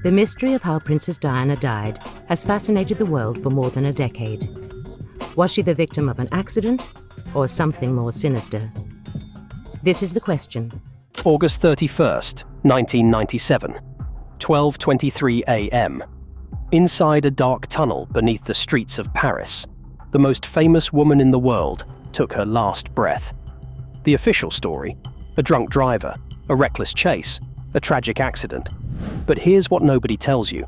The mystery of how Princess Diana died has fascinated the world for more than a decade. Was she the victim of an accident or something more sinister? This is the question. August 31st, 1997, 12:23 a.m. Inside a dark tunnel beneath the streets of Paris, the most famous woman in the world took her last breath. The official story: a drunk driver, a reckless chase, a tragic accident. But here's what nobody tells you: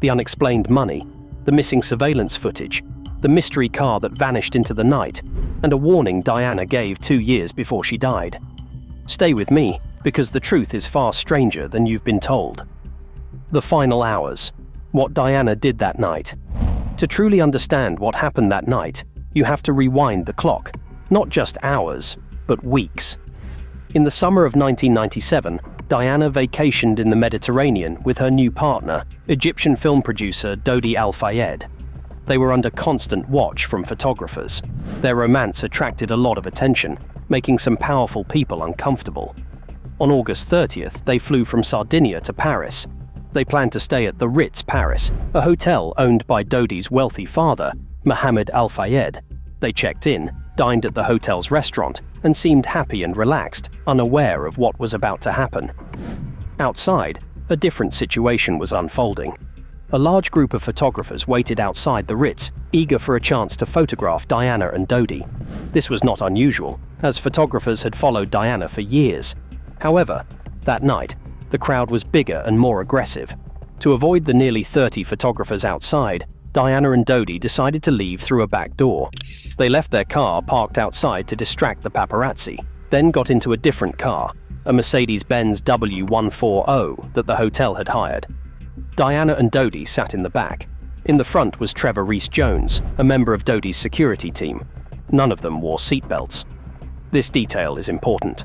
the unexplained money, the missing surveillance footage, the mystery car that vanished into the night, and a warning Diana gave 2 years before she died. Stay with me, because the truth is far stranger than you've been told. The final hours. What Diana did that night. To truly understand what happened that night, you have to rewind the clock. Not just hours, but weeks. In the summer of 1997, Diana vacationed in the Mediterranean with her new partner, Egyptian film producer Dodi Al-Fayed. They were under constant watch from photographers. Their romance attracted a lot of attention, making some powerful people uncomfortable. On August 30th, they flew from Sardinia to Paris. They planned to stay at the Ritz Paris, a hotel owned by Dodi's wealthy father, Mohammed Al-Fayed. They checked in, dined at the hotel's restaurant, and seemed happy and relaxed, unaware of what was about to happen. Outside, a different situation was unfolding. A large group of photographers waited outside the Ritz, eager for a chance to photograph Diana and Dodi. This was not unusual, as photographers had followed Diana for years. However, that night, the crowd was bigger and more aggressive. To avoid the nearly 30 photographers outside, Diana and Dodi decided to leave through a back door. They left their car parked outside to distract the paparazzi, then got into a different car, a Mercedes-Benz W140 that the hotel had hired. Diana and Dodi sat in the back. In the front was Trevor Rees-Jones, a member of Dodi's security team. None of them wore seatbelts. This detail is important.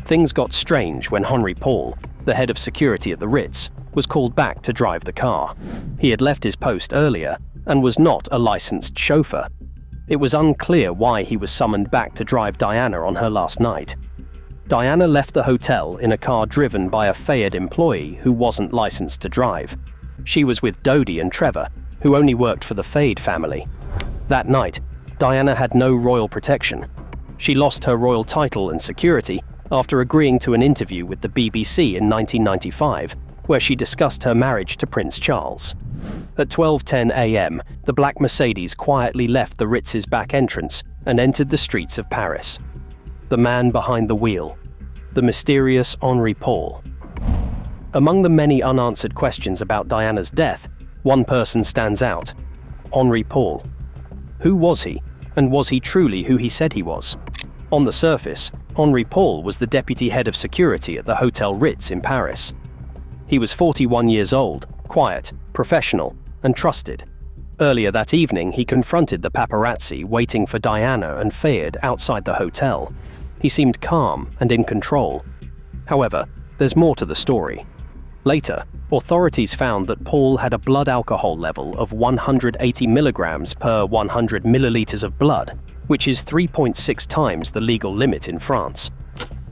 Things got strange when Henri Paul, the head of security at the Ritz, was called back to drive the car. He had left his post earlier and was not a licensed chauffeur. It was unclear why he was summoned back to drive Diana on her last night. Diana left the hotel in a car driven by a Fayed employee who wasn't licensed to drive. She was with Dodi and Trevor, who only worked for the Fayed family. That night, Diana had no royal protection. She lost her royal title and security after agreeing to an interview with the BBC in 1995, where she discussed her marriage to Prince Charles. At 12:10 a.m., the black Mercedes quietly left the Ritz's back entrance and entered the streets of Paris. The man behind the wheel, the mysterious Henri Paul. Among the many unanswered questions about Diana's death, one person stands out: Henri Paul. Who was he, and was he truly who he said he was? On the surface, Henri Paul was the deputy head of security at the Hotel Ritz in Paris. He was 41 years old, quiet, professional, and trusted. Earlier that evening, he confronted the paparazzi waiting for Diana and Fayed outside the hotel. He seemed calm and in control. However, there's more to the story. Later, authorities found that Paul had a blood alcohol level of 180 milligrams per 100 milliliters of blood, which is 3.6 times the legal limit in France.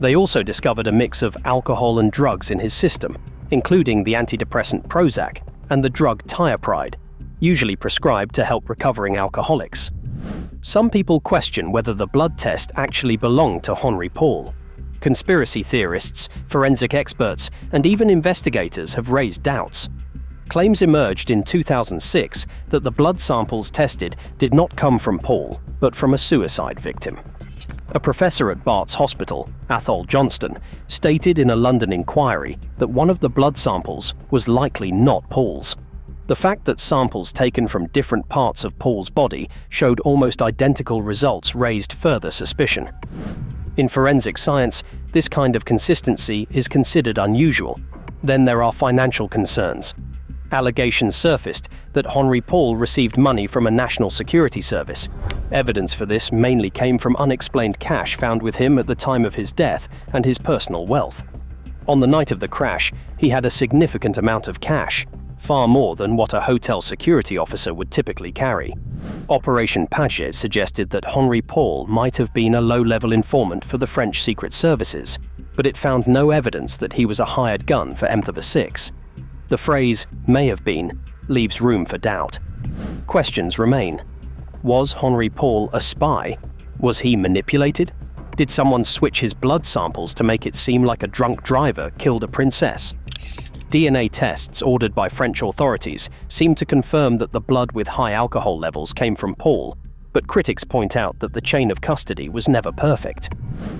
They also discovered a mix of alcohol and drugs in his system, including the antidepressant Prozac and the drug Thiopride, usually prescribed to help recovering alcoholics. Some people question whether the blood test actually belonged to Henri Paul. Conspiracy theorists, forensic experts, and even investigators have raised doubts. Claims emerged in 2006 that the blood samples tested did not come from Paul, but from a suicide victim. A professor at Bart's Hospital, Athol Johnston, stated in a London inquiry that one of the blood samples was likely not Paul's. The fact that samples taken from different parts of Paul's body showed almost identical results raised further suspicion. In forensic science, this kind of consistency is considered unusual. Then there are financial concerns. Allegations surfaced that Henri Paul received money from a national security service. Evidence for this mainly came from unexplained cash found with him at the time of his death and his personal wealth. On the night of the crash, he had a significant amount of cash, far more than what a hotel security officer would typically carry. Operation Paget suggested that Henri Paul might have been a low-level informant for the French secret services, but it found no evidence that he was a hired gun for M36. The phrase "may have been" leaves room for doubt. Questions remain. Was Henri Paul a spy? Was he manipulated? Did someone switch his blood samples to make it seem like a drunk driver killed a princess? DNA tests ordered by French authorities seem to confirm that the blood with high alcohol levels came from Paul, but critics point out that the chain of custody was never perfect.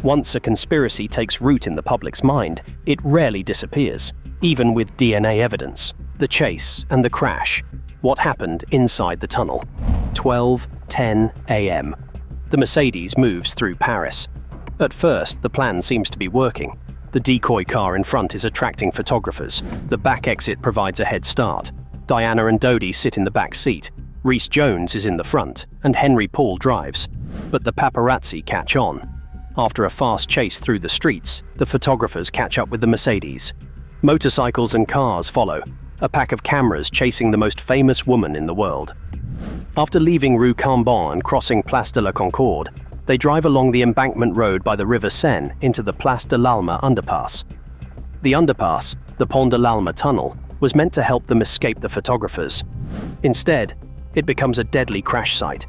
Once a conspiracy takes root in the public's mind, it rarely disappears, even with DNA evidence. The chase and the crash. What happened inside the tunnel? 12:10 a.m. The Mercedes moves through Paris. At first, the plan seems to be working. The decoy car in front is attracting photographers. The back exit provides a head start. Diana and Dodie sit in the back seat. Rhys Jones is in the front, and Henri Paul drives. But the paparazzi catch on. After a fast chase through the streets, the photographers catch up with the Mercedes. Motorcycles and cars follow, a pack of cameras chasing the most famous woman in the world. After leaving Rue Cambon and crossing Place de la Concorde, they drive along the embankment road by the River Seine into the Place de l'Alma underpass. The underpass, the Pont de l'Alma tunnel, was meant to help them escape the photographers. Instead, it becomes a deadly crash site.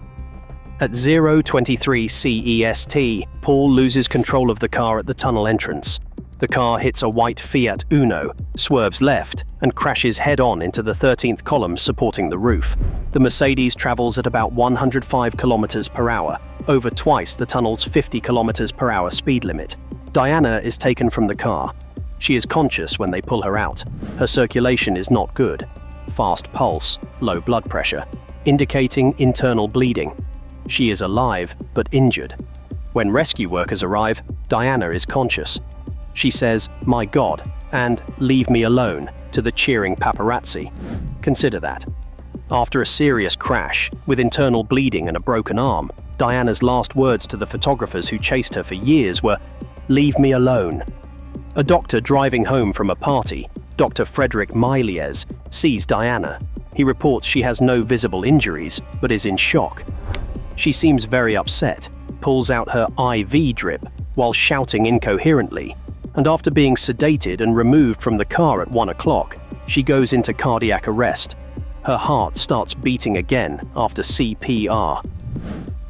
At 0:23 CEST, Paul loses control of the car at the tunnel entrance. The car hits a white Fiat Uno, swerves left, and crashes head-on into the 13th column supporting the roof. The Mercedes travels at about 105 km per hour, over twice the tunnel's 50 km per hour speed limit. Diana is taken from the car. She is conscious when they pull her out. Her circulation is not good. Fast pulse, low blood pressure, indicating internal bleeding. She is alive, but injured. When rescue workers arrive, Diana is conscious. She says, "My God," and "leave me alone" to the cheering paparazzi. Consider that. After a serious crash, with internal bleeding and a broken arm, Diana's last words to the photographers who chased her for years were, "Leave me alone." A doctor driving home from a party, Dr. Frederick Mailliez, sees Diana. He reports she has no visible injuries, but is in shock. She seems very upset, pulls out her IV drip while shouting incoherently, and after being sedated and removed from the car at 1 o'clock, she goes into cardiac arrest. Her heart starts beating again after CPR.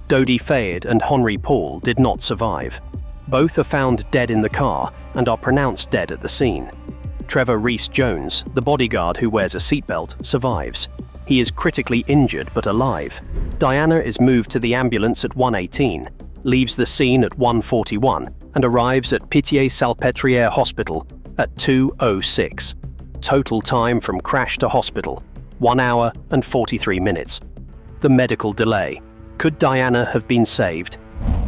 Dodie Fayed and Henri Paul did not survive. Both are found dead in the car and are pronounced dead at the scene. Trevor Rhys Jones, the bodyguard who wears a seatbelt, survives. He is critically injured but alive. Diana is moved to the ambulance at 1:18, leaves the scene at 1:41, and arrives at Pitié-Salpêtrière Hospital at 2:06. Total time from crash to hospital, 1 hour and 43 minutes. The medical delay. Could Diana have been saved?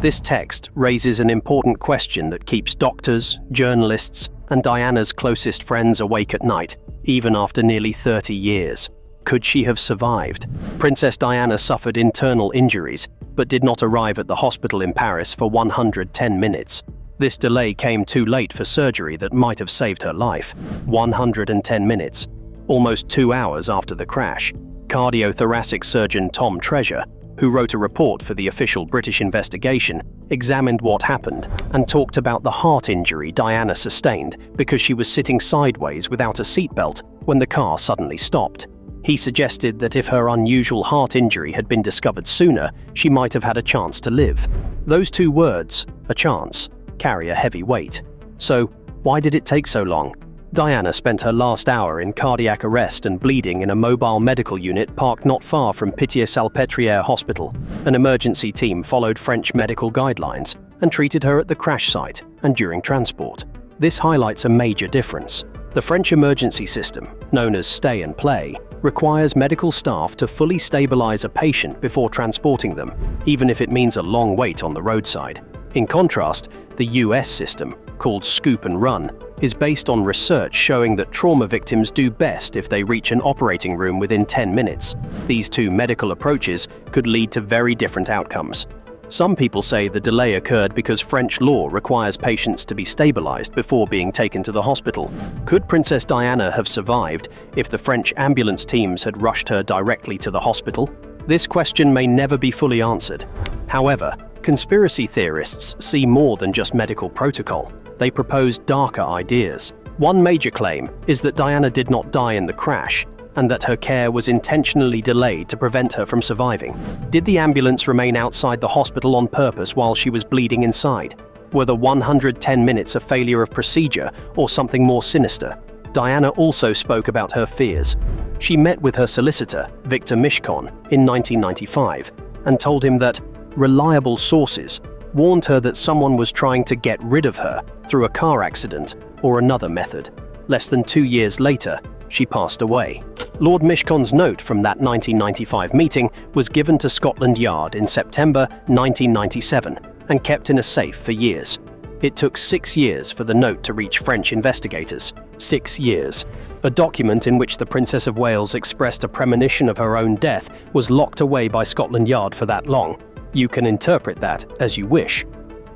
This text raises an important question that keeps doctors, journalists, and Diana's closest friends awake at night, even after nearly 30 years. Could she have survived? Princess Diana suffered internal injuries, but did not arrive at the hospital in Paris for 110 minutes. This delay came too late for surgery that might have saved her life. 110 minutes. Almost 2 hours after the crash. Cardiothoracic surgeon Tom Treasure, who wrote a report for the official British investigation, examined what happened and talked about the heart injury Diana sustained because she was sitting sideways without a seatbelt when the car suddenly stopped. He suggested that if her unusual heart injury had been discovered sooner, she might have had a chance to live. Those two words, a chance, carry a heavy weight. So, why did it take so long? Diana spent her last hour in cardiac arrest and bleeding in a mobile medical unit parked not far from Pitié-Salpêtrière Hospital. An emergency team followed French medical guidelines and treated her at the crash site and during transport. This highlights a major difference. The French emergency system, known as stay and play, requires medical staff to fully stabilize a patient before transporting them, even if it means a long wait on the roadside. In contrast, the US system, called scoop and run, is based on research showing that trauma victims do best if they reach an operating room within 10 minutes. These two medical approaches could lead to very different outcomes. Some people say the delay occurred because French law requires patients to be stabilized before being taken to the hospital. Could Princess Diana have survived if the French ambulance teams had rushed her directly to the hospital? This question may never be fully answered. However, conspiracy theorists see more than just medical protocol. They propose darker ideas. One major claim is that Diana did not die in the crash, and that her care was intentionally delayed to prevent her from surviving. Did the ambulance remain outside the hospital on purpose while she was bleeding inside? Were the 110 minutes a failure of procedure or something more sinister? Diana also spoke about her fears. She met with her solicitor, Victor Mishcon, in 1995 and told him that reliable sources warned her that someone was trying to get rid of her through a car accident or another method. Less than 2 years later, she passed away. Lord Mishcon's note from that 1995 meeting was given to Scotland Yard in September 1997 and kept in a safe for years. It took 6 years for the note to reach French investigators. 6 years. A document in which the Princess of Wales expressed a premonition of her own death was locked away by Scotland Yard for that long. You can interpret that as you wish.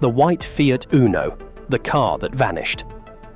The white Fiat Uno, the car that vanished.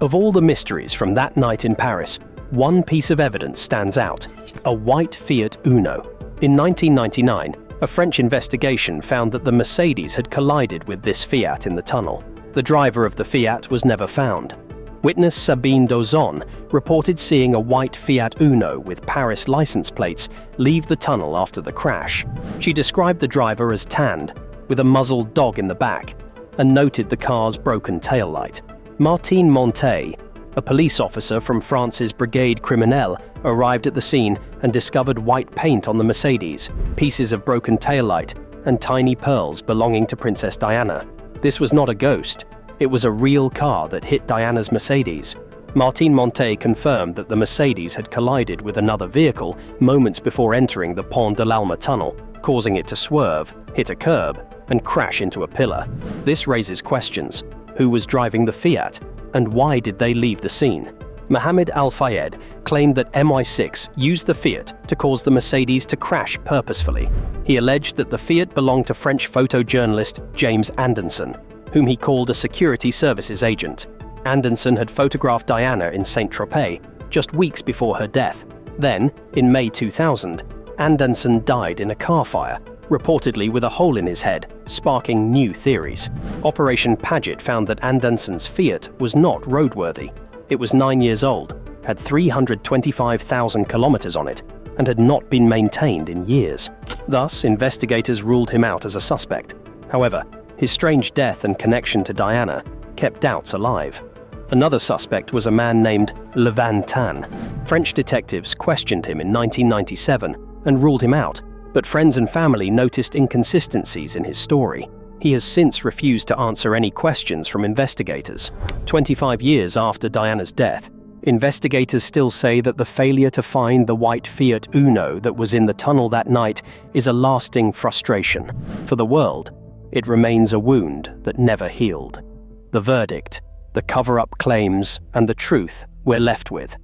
Of all the mysteries from that night in Paris, one piece of evidence stands out: a white Fiat Uno. In 1999, a French investigation found that the Mercedes had collided with this Fiat in the tunnel. The driver of the Fiat was never found. Witness Sabine Dozon reported seeing a white Fiat Uno with Paris license plates leave the tunnel after the crash. She described the driver as tanned, with a muzzled dog in the back, and noted the car's broken taillight. Martine Montet, a police officer from France's Brigade Criminelle, arrived at the scene and discovered white paint on the Mercedes, pieces of broken taillight, and tiny pearls belonging to Princess Diana. This was not a ghost. It was a real car that hit Diana's Mercedes. Martine Montet confirmed that the Mercedes had collided with another vehicle moments before entering the Pont de l'Alma tunnel, causing it to swerve, hit a curb, and crash into a pillar. This raises questions. Who was driving the Fiat? And why did they leave the scene? Mohamed Al-Fayed claimed that MI6 used the Fiat to cause the Mercedes to crash purposefully. He alleged that the Fiat belonged to French photojournalist James Anderson, whom he called a security services agent. Anderson had photographed Diana in Saint-Tropez just weeks before her death. Then, in May 2000, Anderson died in a car fire, reportedly with a hole in his head, sparking new theories. Operation Paget found that Anderson's Fiat was not roadworthy. It was 9 years old, had 325,000 kilometers on it, and had not been maintained in years. Thus, investigators ruled him out as a suspect. However, his strange death and connection to Diana kept doubts alive. Another suspect was a man named Levan Tan. French detectives questioned him in 1997 and ruled him out, but friends and family noticed inconsistencies in his story. He has since refused to answer any questions from investigators. 25 years after Diana's death, investigators still say that the failure to find the white Fiat Uno that was in the tunnel that night is a lasting frustration. For the world, it remains a wound that never healed. The verdict, the cover-up claims, and the truth we're left with.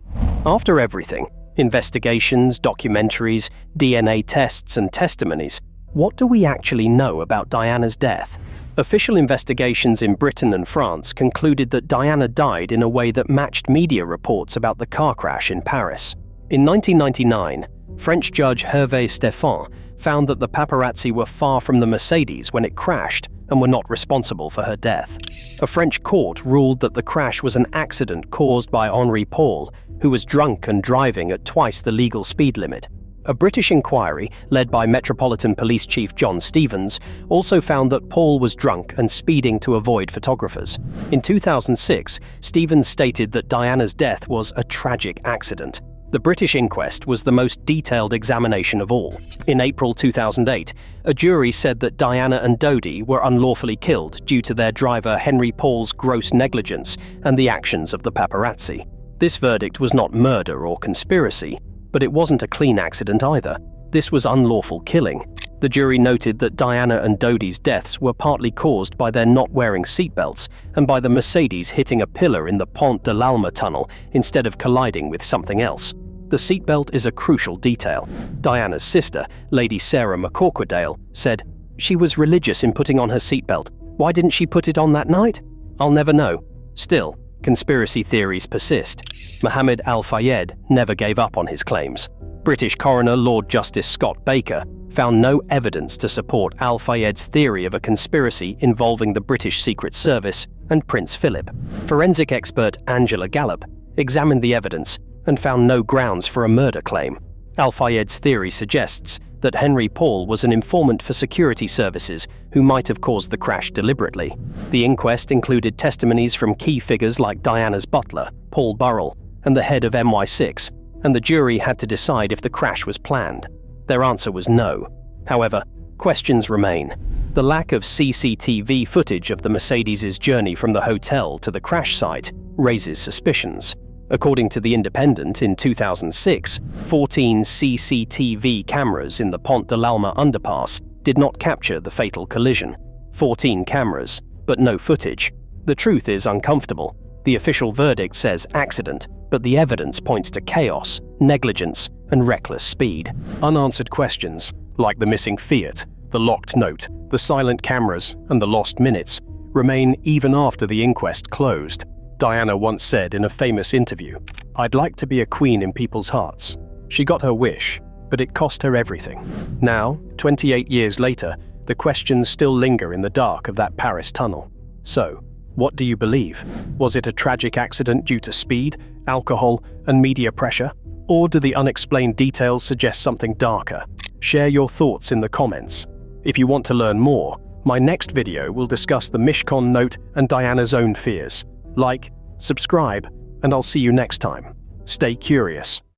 After everything, investigations, documentaries, DNA tests, and testimonies, what do we actually know about Diana's death? Official investigations in Britain and France concluded that Diana died in a way that matched media reports about the car crash in Paris. In 1999, French judge Hervé Stéphan found that the paparazzi were far from the Mercedes when it crashed and were not responsible for her death. A French court ruled that the crash was an accident caused by Henri Paul, who was drunk and driving at twice the legal speed limit. A British inquiry, led by Metropolitan Police Chief John Stevens, also found that Paul was drunk and speeding to avoid photographers. In 2006, Stevens stated that Diana's death was a tragic accident. The British inquest was the most detailed examination of all. In April 2008, a jury said that Diana and Dodi were unlawfully killed due to their driver Henry Paul's gross negligence and the actions of the paparazzi. This verdict was not murder or conspiracy, but it wasn't a clean accident either. This was unlawful killing. The jury noted that Diana and Dodi's deaths were partly caused by their not wearing seatbelts and by the Mercedes hitting a pillar in the Pont de l'Alma tunnel instead of colliding with something else. The seatbelt is a crucial detail. Diana's sister, Lady Sarah McCorquodale, said, "She was religious in putting on her seatbelt. Why didn't she put it on that night? I'll never know." Still, conspiracy theories persist. Mohamed Al-Fayed never gave up on his claims. British coroner Lord Justice Scott Baker found no evidence to support Al-Fayed's theory of a conspiracy involving the British Secret Service and Prince Philip. Forensic expert Angela Gallup examined the evidence and found no grounds for a murder claim. Al-Fayed's theory suggests that Henry Paul was an informant for security services who might have caused the crash deliberately. The inquest included testimonies from key figures like Diana's butler, Paul Burrell, and the head of MI6, and the jury had to decide if the crash was planned. Their answer was no. However, questions remain. The lack of CCTV footage of the Mercedes' journey from the hotel to the crash site raises suspicions. According to The Independent, in 2006, 14 CCTV cameras in the Pont de l'Alma underpass did not capture the fatal collision. 14 cameras, but no footage. The truth is uncomfortable. The official verdict says accident, but the evidence points to chaos, negligence, and reckless speed. Unanswered questions, like the missing Fiat, the locked note, the silent cameras, and the lost minutes, remain even after the inquest closed. Diana once said in a famous interview, "I'd like to be a queen in people's hearts." She got her wish, but it cost her everything. Now, 28 years later, the questions still linger in the dark of that Paris tunnel. So, what do you believe? Was it a tragic accident due to speed, alcohol, and media pressure? Or do the unexplained details suggest something darker? Share your thoughts in the comments. If you want to learn more, my next video will discuss the Mishcon note and Diana's own fears. Like, subscribe, and I'll see you next time. Stay curious.